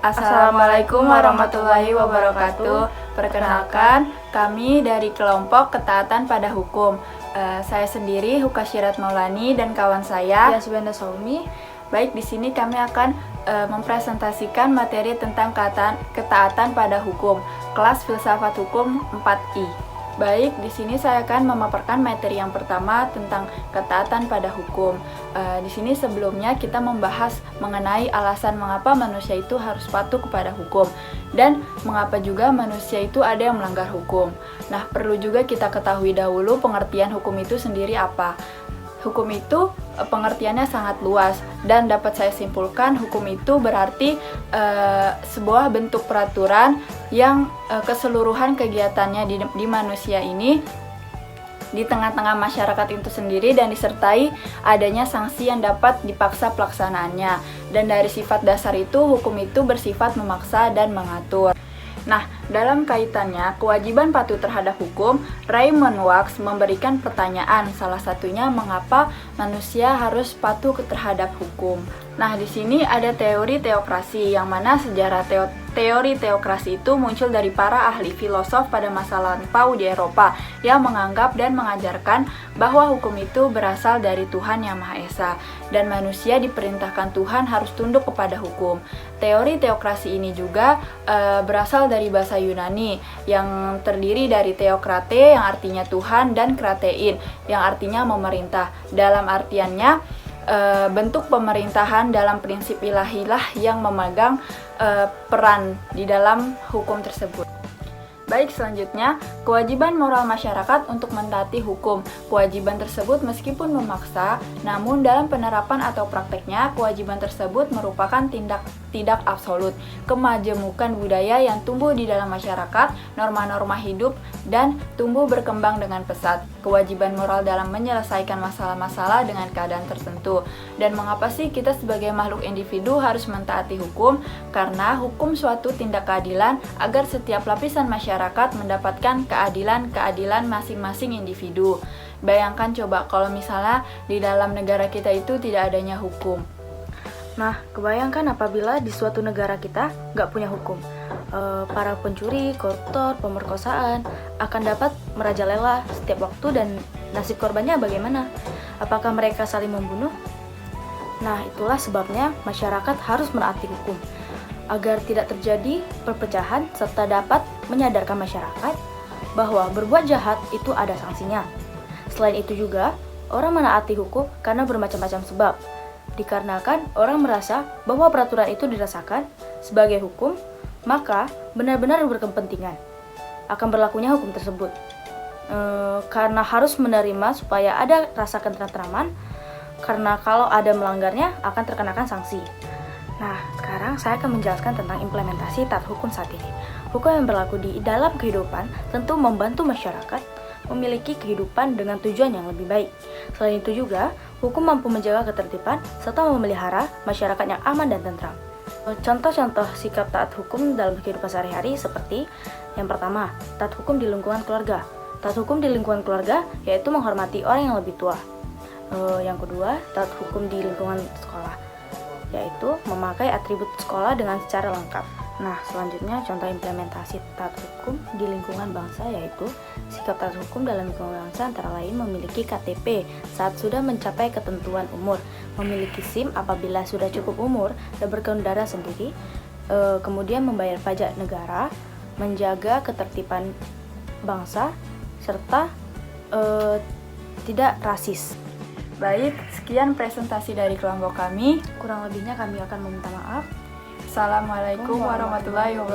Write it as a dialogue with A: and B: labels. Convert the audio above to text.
A: Assalamualaikum warahmatullahi wabarakatuh. Perkenalkan, kami dari kelompok ketaatan pada hukum. Saya sendiri Hukasyirat Maulani dan kawan saya
B: Yasbanda Saumi.
A: Baik, di sini kami akan mempresentasikan materi tentang ketaatan pada hukum, kelas filsafat hukum 4I. Baik, di sini saya akan memaparkan materi yang pertama tentang ketaatan pada hukum. Di sini sebelumnya kita membahas mengenai alasan mengapa manusia itu harus patuh kepada hukum dan mengapa juga manusia itu ada yang melanggar hukum. Nah, perlu juga kita ketahui dahulu pengertian hukum itu sendiri apa. Hukum itu pengertiannya sangat luas dan dapat saya simpulkan hukum itu berarti sebuah bentuk peraturan yang keseluruhan kegiatannya di manusia ini di tengah-tengah masyarakat itu sendiri dan disertai adanya sanksi yang dapat dipaksa pelaksanaannya. Dan dari sifat dasar itu hukum itu bersifat memaksa dan mengatur. Nah, dalam kaitannya kewajiban patuh terhadap hukum, Raymond Wax memberikan pertanyaan, salah satunya mengapa manusia harus patuh terhadap hukum. Nah, di sini ada teori teokrasi, yang mana sejarah teori teokrasi itu muncul dari para ahli filosof pada masa lampau di Eropa yang menganggap dan mengajarkan bahwa hukum itu berasal dari Tuhan Yang Maha Esa dan manusia diperintahkan Tuhan harus tunduk kepada hukum. Teori teokrasi ini juga berasal dari bahasa Yunani yang terdiri dari teokrate yang artinya Tuhan dan kratein yang artinya memerintah. Dalam artiannya bentuk pemerintahan dalam prinsip ilahilah yang memegang peran di dalam hukum tersebut. Baik, selanjutnya, kewajiban moral masyarakat untuk mentaati hukum. Kewajiban tersebut meskipun memaksa, namun dalam penerapan atau prakteknya, kewajiban tersebut merupakan tidak absolut. Kemajemukan budaya yang tumbuh di dalam masyarakat, norma-norma hidup, dan tumbuh berkembang dengan pesat. Kewajiban moral dalam menyelesaikan masalah-masalah dengan keadaan tertentu. Dan mengapa sih kita sebagai makhluk individu harus mentaati hukum? Karena hukum suatu tindak keadilan agar setiap lapisan masyarakat mendapatkan keadilan masing-masing individu. Bayangkan coba kalau misalnya di dalam negara kita itu tidak adanya hukum.
B: Nah, kebayangkan apabila di suatu negara kita nggak punya hukum. Para pencuri, koruptor, pemerkosaan akan dapat merajalela setiap waktu dan nasib korbannya bagaimana? Apakah mereka saling membunuh? Nah, itulah sebabnya masyarakat harus menaati hukum agar tidak terjadi perpecahan serta dapat menyadarkan masyarakat bahwa berbuat jahat itu ada sanksinya. Selain itu juga, orang menaati hukum karena bermacam-macam sebab. Dikarenakan orang merasa bahwa peraturan itu dirasakan sebagai hukum, maka benar-benar berkepentingan akan berlakunya hukum tersebut. Karena harus menerima supaya ada rasa ketentraman, karena kalau ada melanggarnya akan terkenakan sanksi. Nah, sekarang saya akan menjelaskan tentang implementasi taat hukum saat ini. Hukum yang berlaku di dalam kehidupan tentu membantu masyarakat memiliki kehidupan dengan tujuan yang lebih baik. Selain itu juga, hukum mampu menjaga ketertiban serta memelihara masyarakat yang aman dan tentram. Contoh-contoh sikap taat hukum dalam kehidupan sehari-hari seperti yang pertama, taat hukum di lingkungan keluarga. Taat hukum di lingkungan keluarga yaitu menghormati orang yang lebih tua. Yang kedua, taat hukum di lingkungan sekolah, yaitu memakai atribut sekolah dengan secara lengkap. Nah, selanjutnya contoh implementasi taat hukum di lingkungan bangsa yaitu sikap taat hukum dalam lingkungan bangsa antara lain memiliki KTP saat sudah mencapai ketentuan umur, memiliki SIM apabila sudah cukup umur dan berkendara sendiri, kemudian membayar pajak negara, menjaga ketertiban bangsa, serta tidak rasis.
A: Baik, sekian presentasi dari kelompok kami.
B: Kurang lebihnya kami akan meminta maaf.
A: Assalamualaikum warahmatullahi wabarakatuh.